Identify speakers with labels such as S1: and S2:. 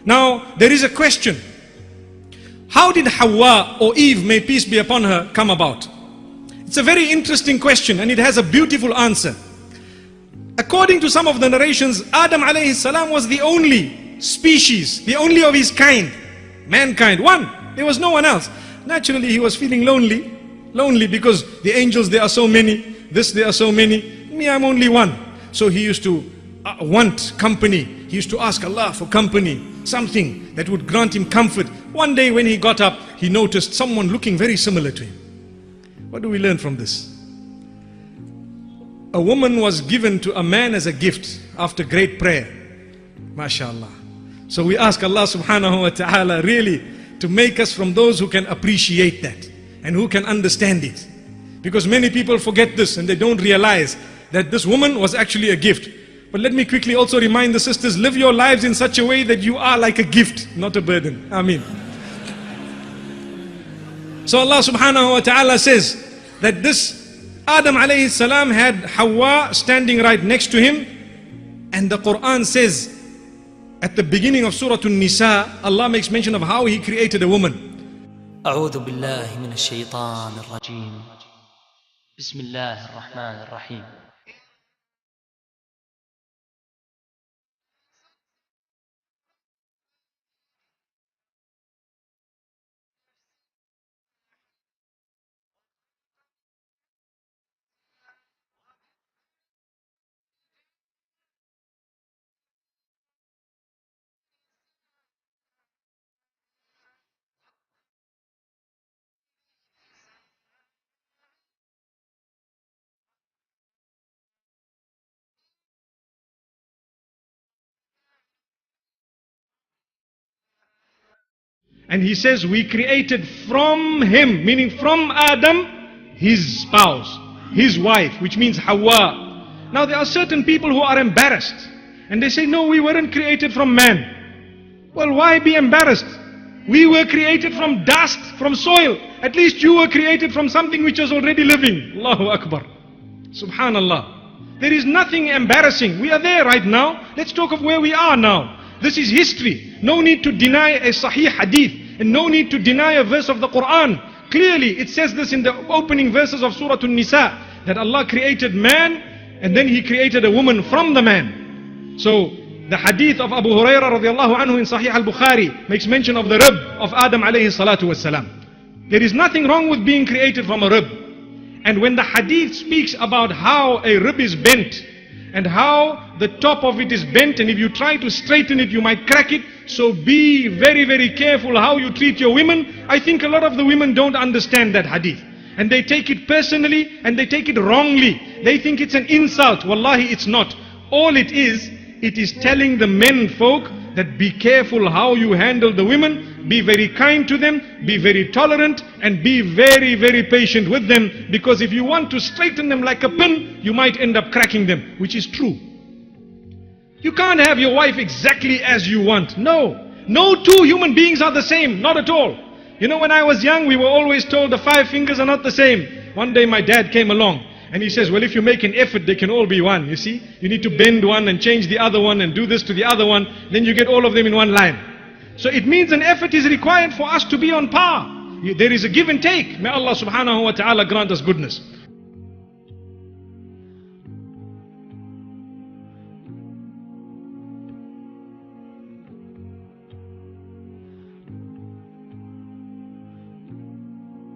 S1: Now, there is a question. How did Hawa, or Eve, may peace be upon her, come about? It's a very interesting question and it has a beautiful answer. According to some of the narrations, Adam alayhi salam was the only species, the only of his kind, mankind, one. There was no one else. Naturally, he was feeling lonely because the angels, there are so many, there are so many, me, I'm only one. So he used to want company. He used to ask Allah for company, something that would grant him comfort. One day when he got up, he noticed someone looking very similar to him. What do we learn from this? A woman was given to a man as a gift after great prayer. MashaAllah. So we ask Allah subhanahu wa ta'ala really to make us from those who can appreciate that and who can understand it. Because many people forget this and they don't realize that this woman was actually a gift. But let me quickly also remind the sisters, live your lives in such a way that you are like a gift, not a burden. Ameen. So Allah subhanahu wa ta'ala says that this Adam alayhi salam had Hawa standing right next to him. And the Quran says at the beginning of Surah An-Nisa, Allah makes mention of how He created a woman.
S2: أعوذ بالله من الشيطان الرجيم بسم الله الرحمن الرحيم
S1: And He says we created from him, meaning from Adam, his spouse, his wife, which means Hawa. Now there are certain people who are embarrassed and they say, no, we weren't created from man. Well, why be embarrassed? We were created from dust, from soil. At least you were created from something which is already living. Allahu Akbar. Subhanallah. There is nothing embarrassing. We are there right now. Let's talk of where we are now. This is history. No need to deny a sahih hadith and no need to deny a verse of the Quran. Clearly it says this in the opening verses of Surah An-Nisa, that Allah created man and then He created a woman from the man. So the hadith of Abu Hurairah radiallahu anhu in Sahih al-Bukhari makes mention of the rib of Adam alayhi salatu wassalam. There is nothing wrong with being created from a rib. And when the hadith speaks about how a rib is bent and how the top of it is bent, and if you try to straighten it you might crack it, so be very, very careful how you treat your women. I think a lot of the women don't understand that hadith and they take it personally and they take it wrongly. They think it's an insult. Wallahi, it's not. All it is telling the men folk that be careful how you handle the women, be very kind to them, be very tolerant and be very, very patient with them, because if you want to straighten them like a pin, you might end up cracking them, which is true. You can't have your wife exactly as you want. No two human beings are the same, not at all. You know, when I was young we were always told the 5 fingers are not the same. One day my dad came along and he says, well, if you make an effort they can all be one. You see, you need to bend one and change the other one and do this to the other one, then you get all of them in one line. So it means an effort is required for us to be on par. There is a give and take. May Allah subhanahu wa ta'ala grant us goodness.